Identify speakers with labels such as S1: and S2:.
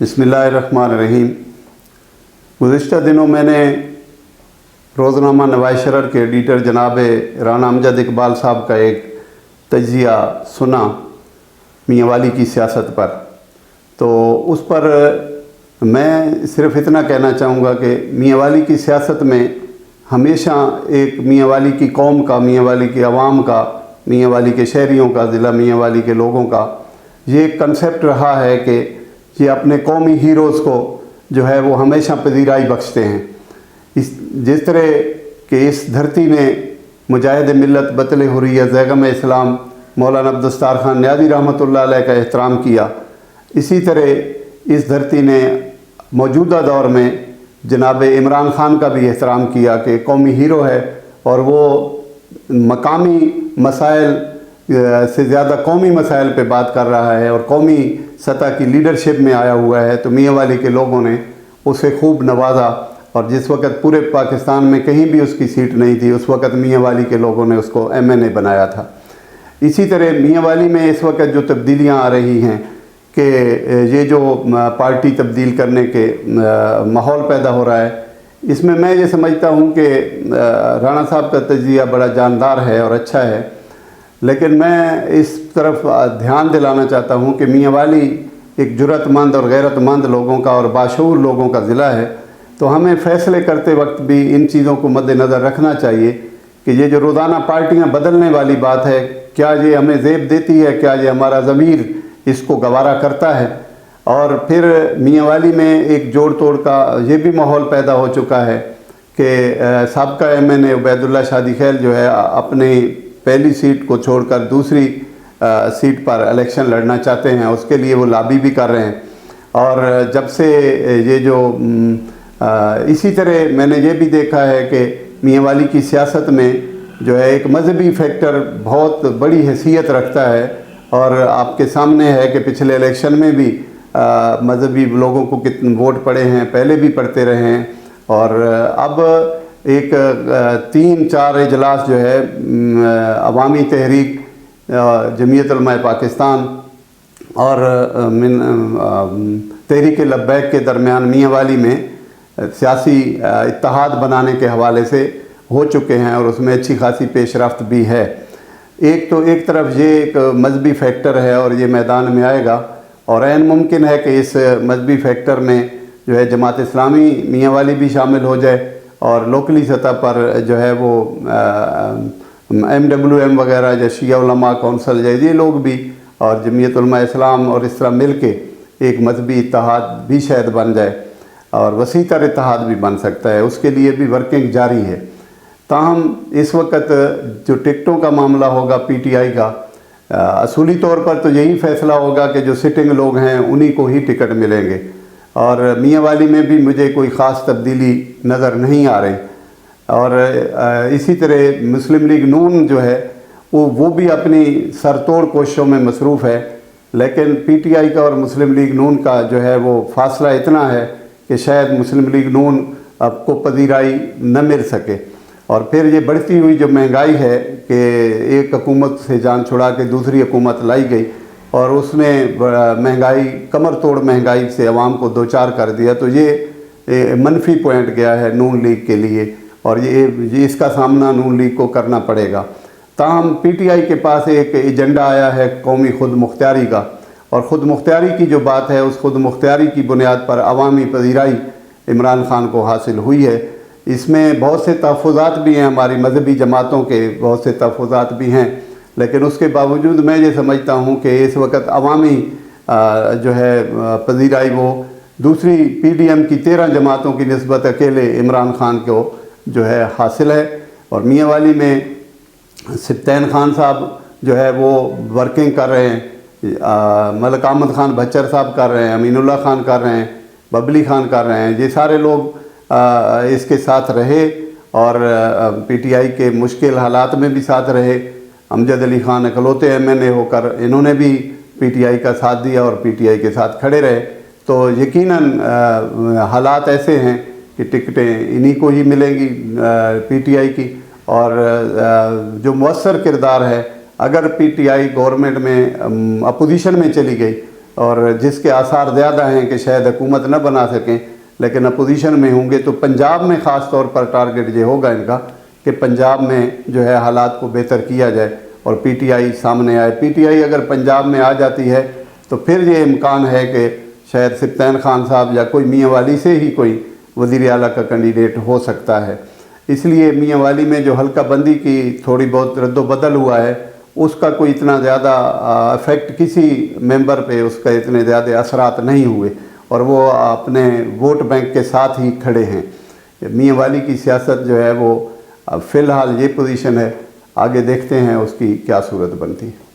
S1: बिस्मिल्लाहिर्रहमानिर्रहीम। गुज़िश्ता दिनों मैंने रोज़नामा नवाज़ शरर के एडिटर जनाब राना अमजद इकबाल साहब का एक तज्ज़िया सुना मियाँ वाली की सियासत पर। तो उस पर मैं सिर्फ़ इतना कहना चाहूँगा कि मियाँ वाली की सियासत में हमेशा एक मियाँ वाली की कौम का, मियाँ वाली की आवाम का, मियाँ वाली के शहरियों का, ज़िला मियाँ वाली के लोगों का ये एक कंसेप्ट रहा है कि ये अपने कौमी हीरोज़ को जो है वो हमेशा पजीराई बख्शते हैं। जिस तरह कि इस धरती ने मुजाहिद मिल्लत बतल हुर्रियत ज़ैगम इस्लाम मौलाना अब्दुस्तार खान नियाज़ी रहमतुल्लाह अलैह का एहतराम किया, इसी तरह इस धरती ने मौजूदा दौर में जनाब इमरान खान का भी एहतराम किया कि कौमी हीरो है और वो मकामी मसाइल से ज़्यादा कौमी मसाइल पे बात कर रहा है और कौमी सतह की लीडरशिप में आया हुआ है। तो मियाँ वाली के लोगों ने उसे खूब नवाजा और जिस वक़्त पूरे पाकिस्तान में कहीं भी उसकी सीट नहीं थी, उस वक़्त मियाँ वाली के लोगों ने उसको MNA बनाया था। इसी तरह मियाँ वाली में इस वक्त जो तब्दीलियाँ आ रही हैं कि ये जो पार्टी तब्दील करने के माहौल पैदा हो रहा है, इसमें मैं ये समझता हूँ कि राणा साहब का तज्ज़िया बड़ा जानदार है और अच्छा है, लेकिन मैं इस तरफ ध्यान दिलाना चाहता हूँ कि मियाँ वाली एक जुर्रतमंद और गैरतमंद लोगों का और बाशऊर लोगों का ज़िला है। तो हमें फ़ैसले करते वक्त भी इन चीज़ों को मद्देनज़र रखना चाहिए कि ये जो रोज़ाना पार्टियाँ बदलने वाली बात है, क्या ये हमें ज़ेब देती है, क्या ये हमारा ज़मीर इसको गवारा करता है। और फिर मियाँ वाली में एक जोड़ तोड़ का ये भी माहौल पैदा हो चुका है कि साबका MNA उबैदुल्ला शादी खैल जो है अपनी पहली सीट को छोड़कर दूसरी सीट पर इलेक्शन लड़ना चाहते हैं, उसके लिए वो लॉबी भी कर रहे हैं। और जब से ये जो इसी तरह मैंने ये भी देखा है कि मियाँ वाली की सियासत में जो है एक मजहबी फैक्टर बहुत बड़ी हैसियत रखता है और आपके सामने है कि पिछले इलेक्शन में भी मजहबी लोगों को कितने वोट पड़े हैं, पहले भी पड़ते रहे हैं। और अब एक 3-4 इजलास जो है अवामी तहरीक, जमीयत उलमा पाकिस्तान और तहरीक लब्बैक के दरमियान मियाँ वाली में सियासी इत्तेहाद बनाने के हवाले से हो चुके हैं और उसमें अच्छी खासी पेशरफ्त भी है। एक तरफ ये एक मजहबी फैक्टर है और ये मैदान में आएगा और ऐन मुमकिन है कि इस मजहबी फैक्टर में जो है जमात इस्लामी मियाँ वाली भी शामिल हो जाए और लोकली सतह पर जो है वो MWM वगैरह या शिया उलमा कौंसल ये लोग भी और जमीयत उलमा इस्लाम और इस तरह मिल के एक मजहबी इत्तेहाद भी शायद बन जाए और वसी तर इत्तेहाद भी बन सकता है। उसके लिए भी वर्किंग जारी है। ताहम इस वक्त जो टिकटों का मामला होगा PTI का, असूली तौर पर तो यही फ़ैसला होगा कि जो सिटिंग लोग हैं उन्हीं को ही टिकट मिलेंगे और मियाँ वाली में भी मुझे कोई ख़ास तब्दीली नज़र नहीं आ रही। और इसी तरह मुस्लिम लीग नून जो है वो भी अपनी सरतोड़ कोशिशों में मसरूफ़ है, लेकिन PTI का और मुस्लिम लीग नून का जो है वो फासला इतना है कि शायद मुस्लिम लीग नून को पजीराई न मिल सके। और फिर ये बढ़ती हुई जो महंगाई है कि एक हुकूमत से जान छुड़ा के दूसरी हुकूमत लाई गई और उसने महंगाई, कमर तोड़ महंगाई से अवाम को दो चार कर दिया, तो ये मनफी पॉइंट गया है नून लीग के लिए और ये इसका सामना नून लीग को करना पड़ेगा। ताहम PTI के पास एक एजेंडा आया है कौमी खुद मुख्तियारी का और ख़ुद मुख्तियारी की जो बात है उस खुद मुख्तियारी की बुनियाद पर अवामी पजीराई इमरान खान को हासिल हुई है। इसमें बहुत से तहफ़्फ़ुज़ात भी हैं, हमारी मजहबी जमातों के बहुत से तहफ़्फ़ुज़ात भी हैं, लेकिन उसके बावजूद मैं ये समझता हूँ कि इस वक्त अवामी जो है पजीराई वो दूसरी PDM की 13 जमातों की निस्बत अकेले इमरान खान को जो है हासिल है। और मियाँ वाली में सिब्तैन खान साहब जो है वो वर्किंग कर रहे हैं, मलिक अहमद खान भच्चर साहब कर रहे हैं, अमीनुल्लाह खान कर रहे हैं, बबली खान कर रहे हैं, ये सारे लोग इसके साथ रहे और PTI के मुश्किल हालात में भी साथ रहे। अमजद अली खान इकलौते MNA होकर इन्होंने भी PTI का साथ दिया और PTI के साथ खड़े रहे। तो यकीनन हालात ऐसे हैं कि टिकटें इन्हीं को ही मिलेंगी PTI की और जो मौसर किरदार है, अगर PTI गवर्नमेंट में अपोजिशन में चली गई اور جس کے آثار زیادہ ہیں کہ شاید حکومت نہ بنا سکیں لیکن اپوزیشن میں ہوں گے، تو پنجاب میں خاص طور پر ٹارگٹ یہ ہوگا ان کا کہ پنجاب میں جو ہے حالات کو بہتر کیا جائے اور پی ٹی آئی سامنے آئے۔ پی ٹی آئی اگر پنجاب میں آ جاتی ہے تو پھر یہ امکان ہے کہ شاید سبطین خان صاحب یا کوئی میاں والی سے ہی کوئی وزیر اعلیٰ کا کینڈیڈیٹ ہو سکتا ہے۔ اس لیے میاں والی میں جو حلقہ بندی کی تھوڑی بہت رد و بدل ہوا ہے، اس کا کوئی اتنا زیادہ افیکٹ کسی ممبر پہ اس کا اتنے زیادہ اثرات نہیں ہوئے اور وہ اپنے ووٹ بینک کے ساتھ ہی کھڑے ہیں۔ میاں والی کی سیاست جو ہے وہ فی الحال یہ پوزیشن ہے، آگے دیکھتے ہیں اس کی کیا صورت بنتی ہے۔